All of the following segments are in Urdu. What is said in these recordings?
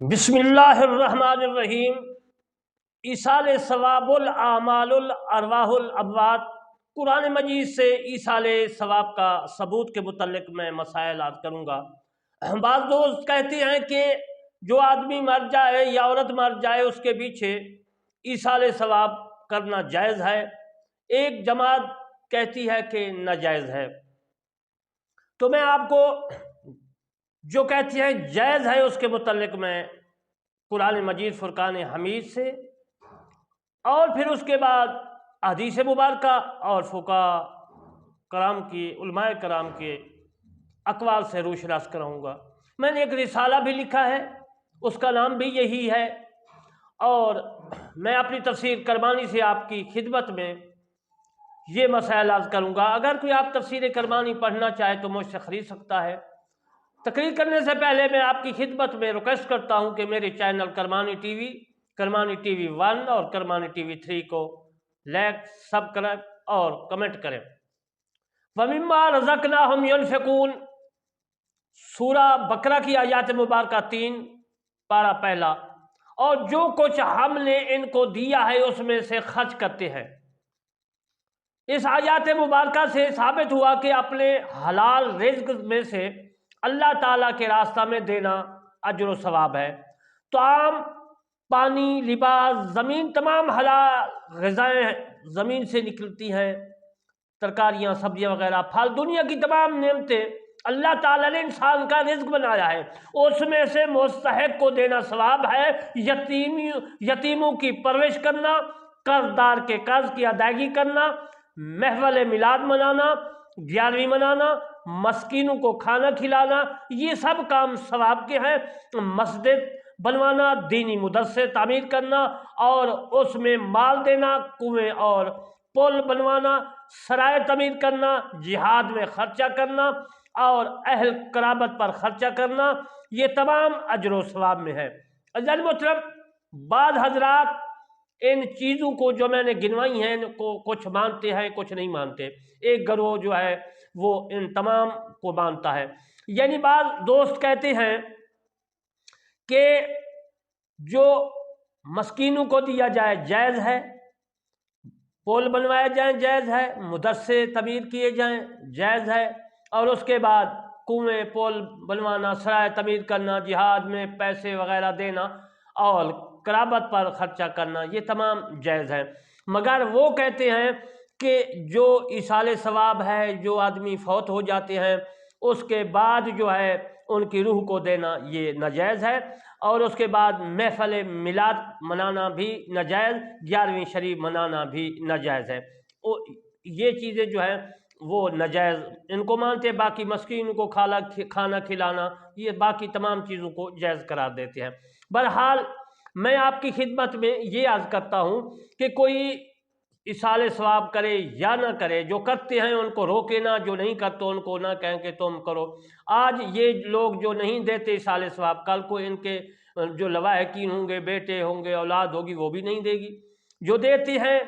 بسم اللہ الرحمن الرحیم۔ ایصال ثواب الاعمال الارواح الابوات۔ قرآن مجید سے ایصال ثواب کا ثبوت کے متعلق میں مسائل عرض کروں گا۔ بعض دوست کہتے ہیں کہ جو آدمی مر جائے یا عورت مر جائے اس کے پیچھے ایصال ثواب کرنا جائز ہے، ایک جماعت کہتی ہے کہ ناجائز ہے۔ تو میں آپ کو جو کہتی ہیں جائز ہے اس کے متعلق میں قرآن مجید فرقان حمید سے اور پھر اس کے بعد حدیث مبارکہ اور فقہاء کرام کی علماء کرام کے اقوال سے روشناس کراؤں گا۔ میں نے ایک رسالہ بھی لکھا ہے، اس کا نام بھی یہی ہے، اور میں اپنی تفسیر کرمانی سے آپ کی خدمت میں یہ مسائل عرض کروں گا۔ اگر کوئی آپ تفسیر کرمانی پڑھنا چاہے تو مجھ سے خرید سکتا ہے۔ تقریر کرنے سے پہلے میں آپ کی خدمت میں ریکویسٹ کرتا ہوں کہ میرے چینل کرمانی ٹی وی 1 اور کرمانی ٹی وی 3 کو لائک، سبسکرائب اور کمنٹ کریں۔ وَمِمَّا رَزَقْنَاهُمْ يُنْفِقُونَ، سورہ بقرہ کی آیات مبارکہ 3 پارہ پہلا۔ اور جو کچھ ہم نے ان کو دیا ہے اس میں سے خرچ کرتے ہیں۔ اس آیات مبارکہ سے ثابت ہوا کہ اپنے حلال رزق میں سے اللہ تعالیٰ کے راستہ میں دینا اجر و ثواب ہے۔ طعام، پانی، لباس، زمین، تمام حلال غذائیں زمین سے نکلتی ہیں، ترکاریاں، سبزیاں وغیرہ، پھل، دنیا کی تمام نعمتیں اللہ تعالیٰ نے انسان کا رزق بنایا ہے، اس میں سے مستحق کو دینا ثواب ہے۔ یتیموں کی پرورش کرنا، قرض دار کے قرض کی ادائیگی کرنا، محفل میلاد منانا، 11ویں منانا، مسکینوں کو کھانا کھلانا، یہ سب کام ثواب کے ہیں۔ مسجد بنوانا، دینی مدرسے تعمیر کرنا اور اس میں مال دینا، کنویں اور پل بنوانا، سرائے تعمیر کرنا، جہاد میں خرچہ کرنا اور اہل قرابت پر خرچہ کرنا، یہ تمام اجر و ثواب میں ہے۔ عزیزان محترم، بعض حضرات ان چیزوں کو جو میں نے گنوائی ہیں ان کو کچھ مانتے ہیں، کچھ نہیں مانتے۔ ایک گروہ جو ہے وہ ان تمام کو مانتا ہے۔ یعنی بعض دوست کہتے ہیں کہ جو مسکینوں کو دیا جائے جائز ہے، پول بنوائے جائیں جائز ہے، مدرسے تعمیر کیے جائیں جائز ہے، اور اس کے بعد کنویں، پول بنوانا، سرائے تعمیر کرنا، جہاد میں پیسے وغیرہ دینا اور قرابت پر خرچہ کرنا، یہ تمام جائز ہے۔ مگر وہ کہتے ہیں کہ جو ایصال ثواب ہے، جو آدمی فوت ہو جاتے ہیں اس کے بعد جو ہے ان کی روح کو دینا یہ ناجائز ہے، اور اس کے بعد محفل میلاد منانا بھی ناجائز، 11ویں شریف منانا بھی ناجائز ہے۔ یہ چیزیں جو ہیں وہ ناجائز ان کو مانتے ہیں، باقی مسکین کو کھانا کھلانا، یہ باقی تمام چیزوں کو جائز قرار دیتے ہیں۔ بہرحال میں آپ کی خدمت میں یہ عرض کرتا ہوں کہ کوئی ایصال ثواب کرے یا نہ کرے، جو کرتے ہیں ان کو روکے نہ، جو نہیں کرتے ان کو نہ کہیں کہ تم کرو۔ آج یہ لوگ جو نہیں دیتے ایصال ثواب، کل کو ان کے جو لواحقین ہوں گے، بیٹے ہوں گے، اولاد ہوگی، وہ بھی نہیں دے گی۔ جو دیتی ہیں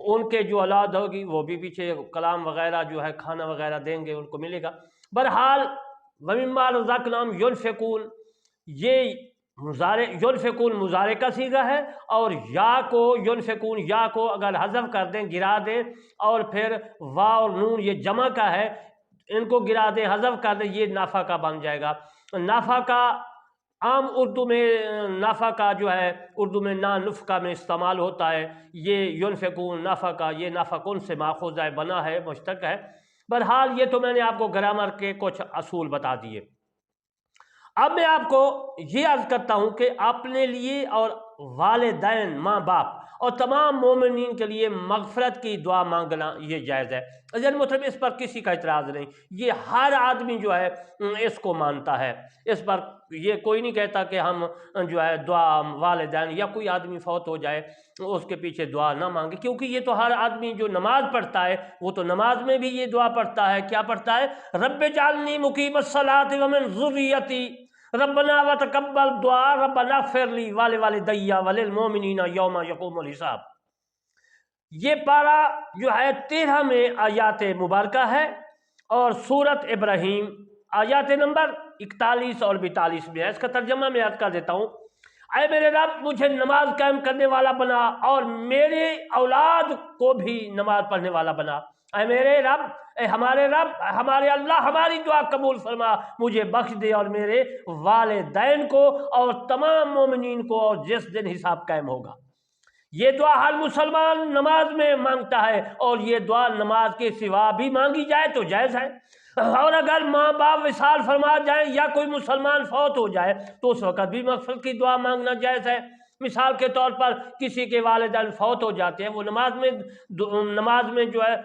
ان کے جو اولاد ہوگی وہ بھی پیچھے کلام وغیرہ جو ہے کھانا وغیرہ دیں گے، ان کو ملے گا۔ بہرحال وَمِمَّا رَزَقْنَاهُمْ يُنْفِقُونَ، یہ ينفقون مضارع کا صیغہ ہے، اور یا کو ينفقون، یا کو اگر حذف کر دیں، گرا دیں، اور پھر واو اور نون یہ جمع کا ہے، ان کو گرا دیں، حذف کر دیں، یہ نافع کا بن جائے گا۔ نافع کا عام اردو میں نافع کا جو ہے اردو میں نفقہ میں استعمال ہوتا ہے۔ یہ ينفقون نافع کا، یہ نافقون سے ماخوذ ہے، بنا ہے، مشتق ہے۔ بہرحال یہ تو میں نے آپ کو گرامر کے کچھ اصول بتا دیے۔ اب میں آپ کو یہ عرض کرتا ہوں کہ اپنے لیے اور والدین، ماں باپ اور تمام مومنین کے لیے مغفرت کی دعا مانگنا یہ جائز ہے۔ عزیزان محترم، اس پر کسی کا اعتراض نہیں، یہ ہر آدمی جو ہے اس کو مانتا ہے، اس پر یہ کوئی نہیں کہتا کہ ہم جو ہے دعا والدین یا کوئی آدمی فوت ہو جائے اس کے پیچھے دعا نہ مانگے، کیونکہ یہ تو ہر آدمی جو نماز پڑھتا ہے وہ تو نماز میں بھی یہ دعا پڑھتا ہے۔ کیا پڑھتا ہے؟ رب اجعلنی مقیم الصلاۃ ومن ذریتی ربنا وتقبل دعا ربنا اغفر لی ولوالدی وللمؤمنین یوم یقوم الحساب۔ یہ پارہ جو ہے 13 میں آیات مبارکہ ہے، اور سورت ابراہیم آیات نمبر 41 اور 42 میں ہے۔ اس کا ترجمہ میں یاد کر دیتا ہوں اے میرے رب مجھے نماز قائم کرنے والا بنا اور میرے اولاد کو بھی نماز پڑھنے والا بنا۔ اے میرے رب، اے ہمارے رب، ہمارے اللہ، ہماری دعا قبول فرما، مجھے بخش دے اور میرے والدین کو اور تمام مومنین کو، اور جس دن حساب قائم ہوگا۔ یہ دعا ہر مسلمان نماز میں مانگتا ہے، اور یہ دعا نماز کے سوا بھی مانگی جائے تو جائز ہے۔ اور اگر ماں باپ وصال فرما جائیں یا کوئی مسلمان فوت ہو جائے تو اس وقت بھی مغفرت کی دعا مانگنا جائز ہے۔ مثال کے طور پر کسی کے والدین فوت ہو جاتے ہیں، وہ نماز میں جو ہے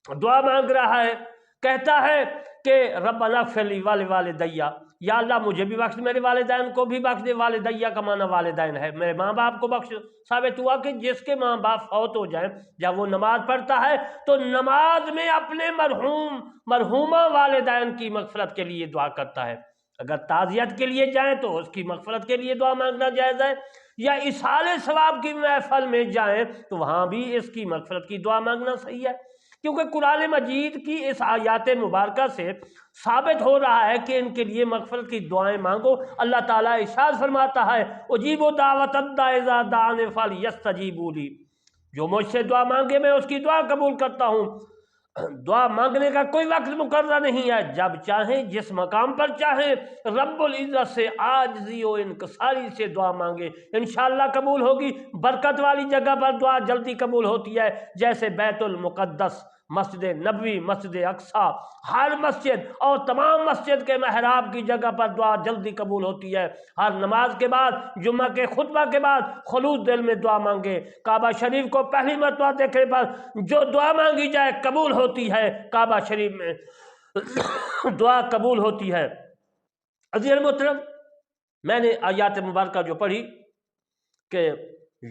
دعا مانگ رہا ہے، کہتا ہے کہ ربنا اغفر لی ولوالدیا، یا اللہ مجھے بھی بخش، میرے والدین کو بھی بخش دے۔ والدیا کا معنی والدین ہے، میرے ماں باپ کو بخش۔ ثابت ہوا کہ جس کے ماں باپ فوت ہو جائیں، جب وہ نماز پڑھتا ہے تو نماز میں اپنے مرحومہ والدین کی مغفرت کے لیے دعا کرتا ہے۔ اگر تعزیت کے لیے جائیں تو اس کی مغفرت کے لیے دعا مانگنا جائز ہے، یا ایصال ثواب کی محفل میں جائیں تو وہاں بھی اس کی مغفرت کی دعا مانگنا صحیح ہے، کیونکہ قرآن مجید کی اس آیات مبارکہ سے ثابت ہو رہا ہے کہ ان کے لیے مغفرت کی دعائیں مانگو۔ اللہ تعالیٰ ارشاد فرماتا ہے اجیبوا دعوت الداع اذا دعان فلیستجیبوا لی، جو مجھ سے دعا مانگے میں اس کی دعا قبول کرتا ہوں۔ دعا مانگنے کا کوئی وقت مقررہ نہیں ہے، جب چاہیں جس مقام پر چاہیں رب العزت سے عاجزی و انکساری سے دعا مانگے، انشاءاللہ قبول ہوگی۔ برکت والی جگہ پر دعا جلدی قبول ہوتی ہے، جیسے بیت المقدس، مسجد نبوی، مسجد اقصیٰ، ہر مسجد اور تمام مسجد کے محراب کی جگہ پر دعا جلدی قبول ہوتی ہے۔ ہر نماز کے بعد، جمعہ کے خطبہ کے بعد خلوص دل میں دعا مانگے۔ کعبہ شریف کو پہلی مرتبہ دیکھنے پر جو دعا مانگی جائے قبول ہوتی ہے، کعبہ شریف میں دعا قبول ہوتی ہے۔ عزیز محترم، میں نے آیات مبارکہ جو پڑھی کہ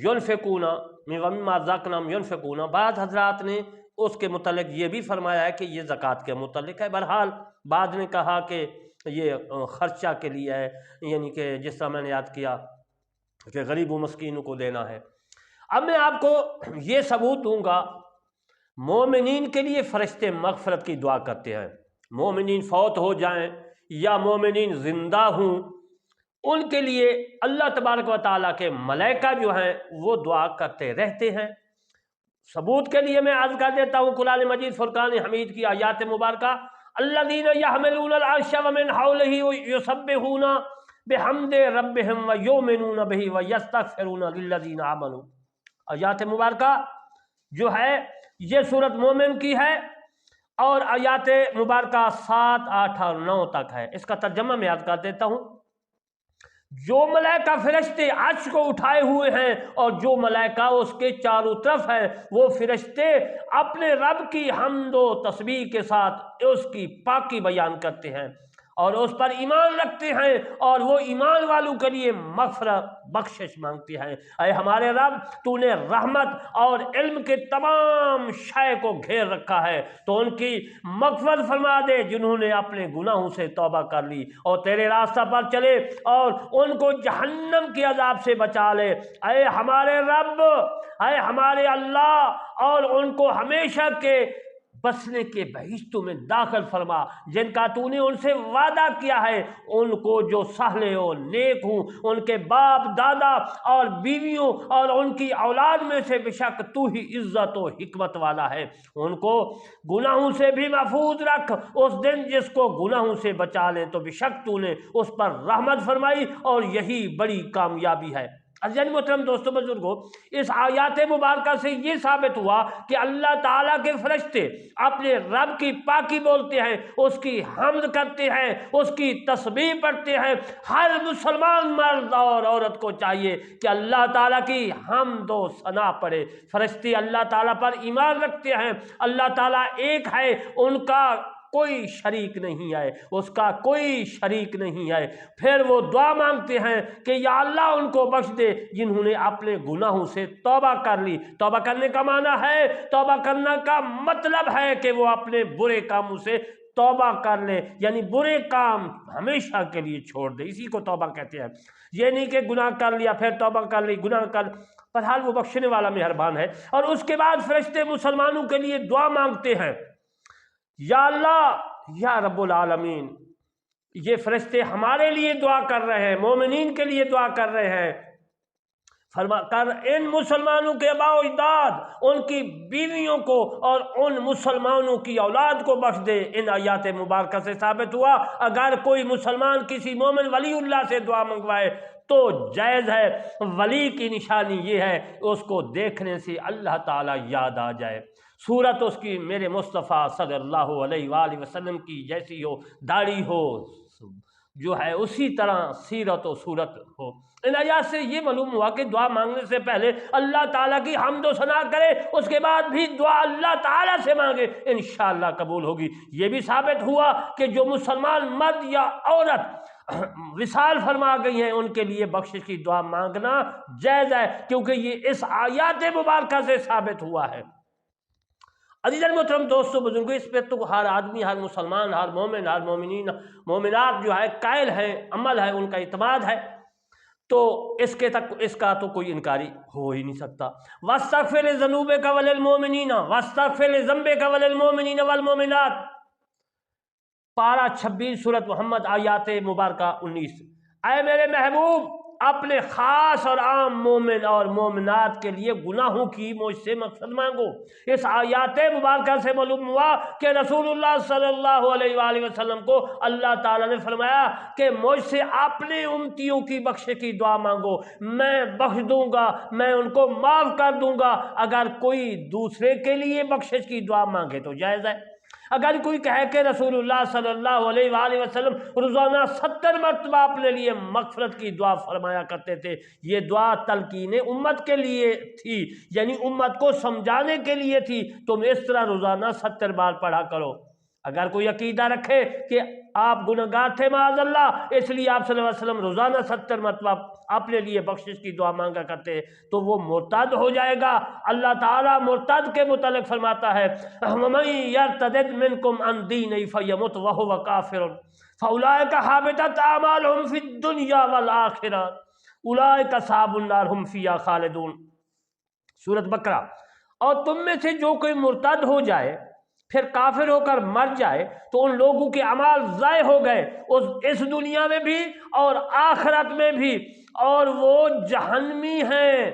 ينفقون مما رزقناهم ينفقون، بعض حضرات نے اس کے متعلق یہ بھی فرمایا ہے کہ یہ زکوٰۃ کے متعلق ہے۔ بہرحال بعض نے کہا کہ یہ خرچہ کے لیے ہے، یعنی کہ جس طرح میں نے یاد کیا کہ غریب و مسکینوں کو دینا ہے۔ اب میں آپ کو یہ ثبوت دوں گا، مومنین کے لیے فرشتے مغفرت کی دعا کرتے ہیں۔ مومنین فوت ہو جائیں یا مومنین زندہ ہوں، ان کے لیے اللہ تبارک و تعالیٰ کے ملائکہ جو ہیں وہ دعا کرتے رہتے ہیں۔ ثبوت کے لیے میں عرض کر دیتا ہوں قرآن مجید فرقان حمید کی آیات مبارکہ، الذین یحملون العرش ومن حولہ یسبحون بحمد ربہم ویؤمنون بہ ویستغفرون للذین آمنوا۔ آیات مبارکہ جو ہے یہ سورۃ مومن کی ہے، اور آیات مبارکہ 7، 8 اور 9 تک ہے۔ اس کا ترجمہ میں عرض کر دیتا ہوں۔ جو ملائکہ فرشتے عرش کو اٹھائے ہوئے ہیں اور جو ملائکہ اس کے چاروں طرف ہیں، وہ فرشتے اپنے رب کی حمد و تسبیح کے ساتھ اس کی پاکی بیان کرتے ہیں اور اس پر ایمان رکھتے ہیں، اور وہ ایمان والوں کے لیے مغفرت بخشش مانگتے ہیں۔ اے ہمارے رب، تو نے رحمت اور علم کے تمام شے کو گھیر رکھا ہے، تو ان کی مغفرت فرما دے جنہوں نے اپنے گناہوں سے توبہ کر لی اور تیرے راستہ پر چلے، اور ان کو جہنم کے عذاب سے بچا لے۔ اے ہمارے رب، اے ہمارے اللہ، اور ان کو ہمیشہ کے بسنے کے بہشتوں میں داخل فرما جن کا تو نے ان سے وعدہ کیا ہے، ان کو جو صالح و نیک ہوں، ان کے باپ دادا اور بیویوں اور ان کی اولاد میں سے بے شک تو ہی عزت و حکمت والا ہے۔ ان کو گناہوں سے بھی محفوظ رکھ، اس دن جس کو گناہوں سے بچا لیں تو بے شک تو نے اس پر رحمت فرمائی، اور یہی بڑی کامیابی ہے۔ عزیز محترم دوستو بزرگو، اس آیات مبارکہ سے یہ ثابت ہوا کہ اللہ تعالیٰ کے فرشتے اپنے رب کی پاکی بولتے ہیں، اس کی حمد کرتے ہیں، اس کی تسبیح پڑھتے ہیں۔ ہر مسلمان مرد اور عورت کو چاہیے کہ اللہ تعالیٰ کی حمد و ثنا پڑھے۔ فرشتے اللہ تعالیٰ پر ایمان رکھتے ہیں، اللہ تعالیٰ ایک ہے، ان کا کوئی شریک نہیں ہے، اس کا کوئی شریک نہیں ہے۔ پھر وہ دعا مانگتے ہیں کہ یا اللہ ان کو بخش دے جنہوں نے اپنے گناہوں سے توبہ کر لی۔ توبہ کرنے کا معنی ہے، توبہ کرنا کا مطلب ہے کہ وہ اپنے برے کاموں سے توبہ کر لے، یعنی برے کام ہمیشہ کے لیے چھوڑ دے، اسی کو توبہ کہتے ہیں۔ یہ نہیں کہ گناہ کر لیا پھر توبہ کر لی، گناہ کر، بہرحال وہ بخشنے والا مہربان ہے۔ اور اس کے بعد فرشتے مسلمانوں کے لیے دعا مانگتے ہیں، یا اللہ، یا رب العالمین، یہ فرشتے ہمارے لیے دعا کر رہے ہیں، مومنین کے لیے دعا کر رہے ہیں، فرما کر ان مسلمانوں کے آباء و اجداد، ان کی بیویوں کو اور ان مسلمانوں کی اولاد کو بخش دے۔ ان آیات مبارکہ سے ثابت ہوا اگر کوئی مسلمان کسی مومن ولی اللہ سے دعا منگوائے تو جائز ہے۔ ولی کی نشانی یہ ہے اس کو دیکھنے سے اللہ تعالیٰ یاد آ جائے، صورت اس کی میرے مصطفیٰ صلی اللہ علیہ وآلہ وسلم کی جیسی ہو، داڑھی ہو جو ہے اسی طرح سیرت و صورت ہو۔ ان آیات سے یہ معلوم ہوا کہ دعا مانگنے سے پہلے اللہ تعالیٰ کی حمد و ثنا کرے، اس کے بعد بھی دعا اللہ تعالیٰ سے مانگے، انشاءاللہ قبول ہوگی۔ یہ بھی ثابت ہوا کہ جو مسلمان مرد یا عورت وصال فرما گئی ہیں ان کے لیے بخشش کی دعا مانگنا جائز ہے، کیونکہ یہ اس آیات مبارکہ سے ثابت ہوا ہے۔ عزیز محترم دوستو بزرگو، اس پہ تو ہر آدمی، ہر مسلمان، ہر مومن، ہر مومنین مومنات جو ہے قائل ہیں، عمل ہے، ان کا اعتماد ہے، تو اس کا تو کوئی انکاری ہو ہی نہیں سکتا۔ وَاسْتَغْفِرْ لِذُنُوبِكَ وَلِلْمُؤْمِنِينَ وَاسْتَغْفِرْ لِذَنبِكَ وَلِلْمُؤْمِنِينَ وَالْمُؤْمِنَاتِ، پارہ 26 سورۃ محمد آیات مبارکہ 19۔ اے میرے محبوب، اپنے خاص اور عام مومن اور مومنات کے لیے گناہوں کی مجھ سے مغفرت مانگو۔ اس آیات مبارکہ سے معلوم ہوا کہ رسول اللہ صلی اللہ علیہ وآلہ وسلم کو اللہ تعالیٰ نے فرمایا کہ مجھ سے اپنے امتیوں کی بخشش کی دعا مانگو، میں بخش دوں گا، میں ان کو معاف کر دوں گا۔ اگر کوئی دوسرے کے لیے بخشش کی دعا مانگے تو جائز ہے۔ اگر کوئی کہے کہ رسول اللہ صلی اللہ علیہ وآلہ وسلم روزانہ 70 مرتبہ اپنے لیے مغفرت کی دعا فرمایا کرتے تھے، یہ دعا تلقین امت کے لیے تھی، یعنی امت کو سمجھانے کے لیے تھی، تم اس طرح روزانہ 70 بار پڑھا کرو۔ اگر کوئی عقیدہ رکھے کہ آپ گنہگار تھے معاذ اللہ، اس لیے آپ صلی اللہ علیہ وسلم روزانہ 70 مرتبہ اپنے لیے بخشش کی دعا مانگا کرتے تو وہ مرتد ہو جائے گا۔ اللہ تعالیٰ مرتد کے متعلق فرماتا ہے وَمَن يَرْتَدِدْ مِنْكُمْ عَنْ دِينِهِ فَيَمُتْ وَهُوَ كَافِرٌ فَأُولَٰئِكَ حَبِطَتْ أَعْمَالُهُمْ فِي الدُّنْيَا وَالْآخِرَةِ أُولَٰئِكَ أَصْحَابُ النَّارِ هُمْ فِيهَا خَالِدُونَ۔ سورۃ بقرہ۔ اور تم میں سے جو کوئی مرتد ہو جائے پھر کافر ہو کر مر جائے تو ان لوگوں کے اعمال ضائع ہو گئے اس دنیا میں بھی اور آخرت میں بھی، اور وہ جہنمی ہیں،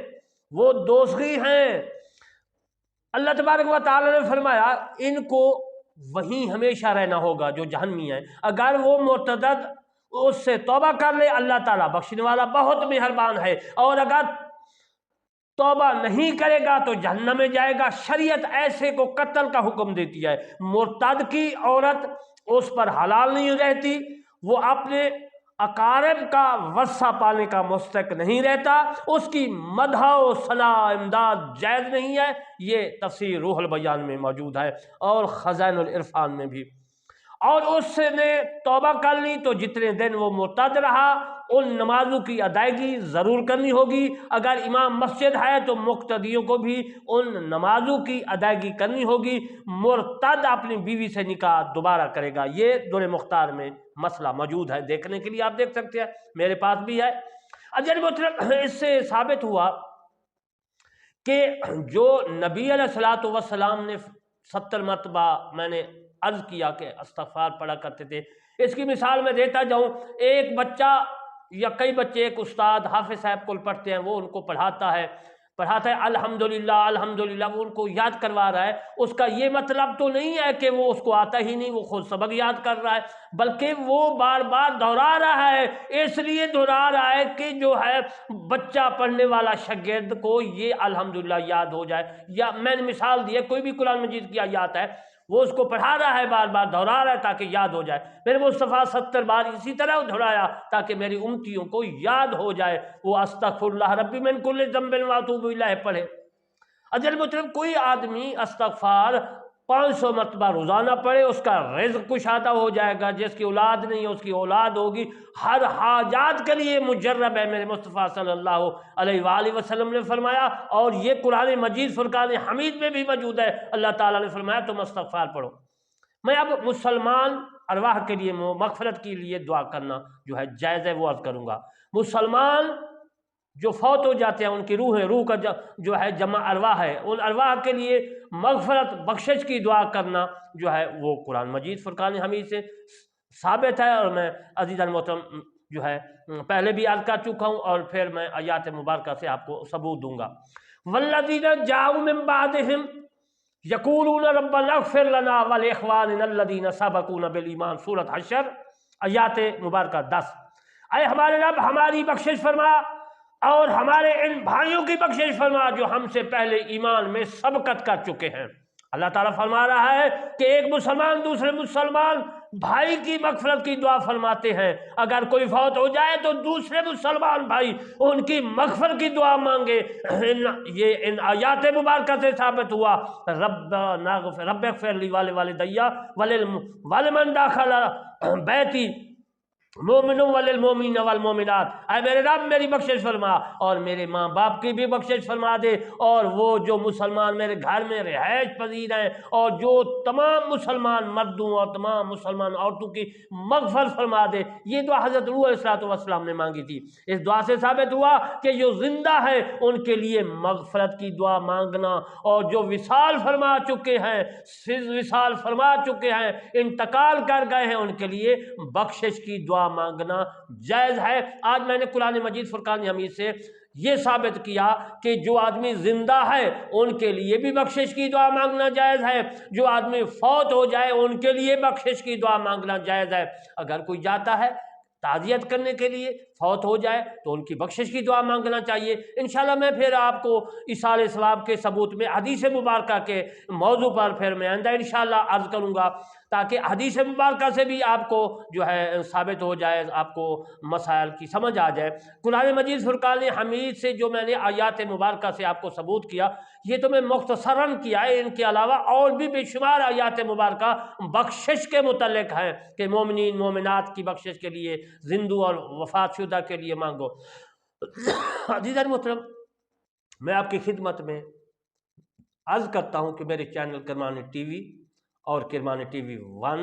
وہ دوزخی ہیں۔ اللہ تبارک و تعالی نے فرمایا ان کو وہیں ہمیشہ رہنا ہوگا جو جہنمی ہیں۔ اگر وہ مرتد اس سے توبہ کر لے، اللہ تعالیٰ بخشنے والا بہت مہربان ہے، اور اگر توبہ نہیں کرے گا تو جہنم میں جائے گا۔ شریعت ایسے کو قتل کا حکم دیتی ہے۔ مرتد کی عورت اس پر حلال نہیں رہتی، وہ اپنے اقارب کا وصہ پانے کا مستحق نہیں رہتا، اس کی مدح و ثنا امداد جائز نہیں ہے۔ یہ تفسیر روح البیان میں موجود ہے اور خزائن العرفان میں بھی۔ اور اس نے توبہ کر لی تو جتنے دن وہ مرتد رہا ان نمازوں کی ادائیگی ضرور کرنی ہوگی۔ اگر امام مسجد ہے تو مقتدیوں کو بھی ان نمازوں کی ادائیگی کرنی ہوگی۔ مرتد اپنی بیوی سے نکاح دوبارہ کرے گا۔ یہ دور مختار میں مسئلہ موجود ہے، دیکھنے کے لیے آپ دیکھ سکتے ہیں، میرے پاس بھی ہے۔ اجل مطلب اس سے ثابت ہوا کہ جو نبی علیہ الصلوۃ والسلام نے 70 مرتبہ میں نے عرض کیا کہ استغفار پڑھا کرتے تھے، اس کی مثال میں دیتا جاؤں۔ ایک بچہ یا کئی بچے ایک استاد حافظ صاحب کو پڑھتے ہیں، وہ ان کو پڑھاتا ہے الحمدللہ الحمدللہ، وہ ان کو یاد کروا رہا ہے۔ اس کا یہ مطلب تو نہیں ہے کہ وہ اس کو آتا ہی نہیں، وہ خود سبق یاد کر رہا ہے، بلکہ وہ بار بار دہرا رہا ہے، اس لیے دہرا رہا ہے کہ جو ہے بچہ پڑھنے والا شاگرد کو یہ الحمدللہ یاد ہو جائے۔ یا میں نے مثال دی ہے، کوئی بھی قرآن مجید کی آیات ہے وہ اس کو پڑھا رہا ہے، بار بار دہرا رہا ہے تاکہ یاد ہو جائے۔ میرے مصطفیٰ 70 بار اسی طرح دہرایا تاکہ میری امتیوں کو یاد ہو جائے، وہ استغفر اللہ ربی من کل ذنب واتوب الیہ پڑھے۔ اجل مطلب کوئی آدمی استغفار 500 مرتبہ روزانہ پڑھے، اس کا رزق کشادہ ہو جائے گا۔ جس کی اولاد نہیں ہے اس کی اولاد ہوگی، ہر حاجات کے لیے مجرب ہے، میرے مصطفیٰ صلی اللہ علیہ وآلہ وسلم نے فرمایا۔ اور یہ قرآن مجید فرقان حمید میں بھی موجود ہے، اللہ تعالیٰ نے فرمایا تم استغفار پڑھو۔ میں اب مسلمان ارواح کے لیے مغفرت کے لیے دعا کرنا جو ہے جائز ہے وہ عرض کروں گا۔ مسلمان جو فوت ہو جاتے ہیں ان کی روح کا جو ہے جمع ارواح ہے، ان ارواح کے لیے مغفرت بخشش کی دعا کرنا جو ہے وہ قرآن مجید فرقان حمید سے ثابت ہے، اور میں عزیزان محترم جو ہے پہلے بھی عرض کر چکا ہوں، اور پھر میں آیات مبارکہ سے آپ کو ثبوت دوں گا۔ والذین جاؤوا من بعدہم یقولون ربنا اغفر لنا ولاخواننا الذین سبقونا بالایمان، سورۃ حشر آیات مبارکہ 10۔ اے ہمارے رب ہماری بخشش فرما اور ہمارے ان بھائیوں کی بخشش فرما جو ہم سے پہلے ایمان میں سبقت کر چکے ہیں۔ اللہ تعالیٰ فرما رہا ہے کہ ایک مسلمان دوسرے مسلمان بھائی کی مغفرت کی دعا فرماتے ہیں، اگر کوئی فوت ہو جائے تو دوسرے مسلمان بھائی ان کی مغفرت کی دعا مانگے۔ یہ ان آیات مبارکہ سے ثابت ہوا رب اغفر لی ولوالدی ولمن دخل بیتی مومن وللمؤمنین والمؤمنات، اے میرے رب میری بخشش فرما اور میرے ماں باپ کی بھی بخشش فرما دے، اور وہ جو مسلمان میرے گھر میں رہائش پذیر ہیں، اور جو تمام مسلمان مردوں اور تمام مسلمان عورتوں کی مغفرت فرما دے۔ یہ دعا حضرت نوح علیہ السلام نے مانگی تھی۔ اس دعا سے ثابت ہوا کہ جو زندہ ہے ان کے لیے مغفرت کی دعا مانگنا، اور جو وصال فرما چکے ہیں، وصال فرما چکے ہیں، انتقال کر گئے ہیں، ان کے لیے بخشش کی دعا مانگنا جائز ہے۔ آج میں نے قرآن مجید فرقان حمید سے یہ ثابت کیا کہ جو آدمی زندہ ہے ان کے لیے بھی بخشش کی دعا مانگنا جائز ہے، جو آدمی فوت ہو جائے ان کے لیے بخشش کی دعا مانگنا جائز ہے۔ اگر کوئی جاتا ہے تعزیت کرنے کے لیے، فوت ہو جائے تو ان کی بخشش کی دعا مانگنا چاہیے۔ انشاءاللہ میں پھر آپ کو ایصال ثواب کے ثبوت میں حدیث مبارکہ کے موضوع پر پھر میں آئندہ انشاءاللہ عرض کروں گا، تاکہ حدیث مبارکہ سے بھی آپ کو جو ہے ثابت ہو جائے، آپ کو مسائل کی سمجھ آ جائے۔ قرآن مجید فرقان حمید سے جو میں نے آیات مبارکہ سے آپ کو ثبوت کیا، یہ تو میں مختصراً کیا ہے، ان کے علاوہ اور بھی بے شمار آیات مبارکہ بخشش کے متعلق ہیں کہ مومنین مومنات کی بخشش کے لیے، زندوں اور وفات شدہ کے لیے مانگو۔ عزیزان محترم، میں آپ کی خدمت میں عرض کرتا ہوں کہ میرے چینل کرمانی ٹی وی اور کرمانی ٹی وی 1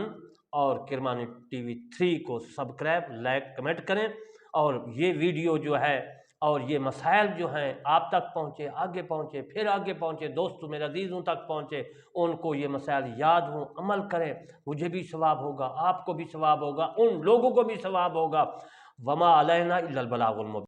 اور کرمانی ٹی وی 3 کو سبسکرائب، لائک، کمنٹ کریں، اور یہ ویڈیو جو ہے اور یہ مسائل جو ہیں آپ تک پہنچے، آگے پہنچے، پھر آگے پہنچے، دوستوں میرے عزیزوں تک پہنچے، ان کو یہ مسائل یاد ہوں، عمل کریں، مجھے بھی ثواب ہوگا، آپ کو بھی ثواب ہوگا، ان لوگوں کو بھی ثواب ہوگا۔ وما علینا الا البلاغ المبین۔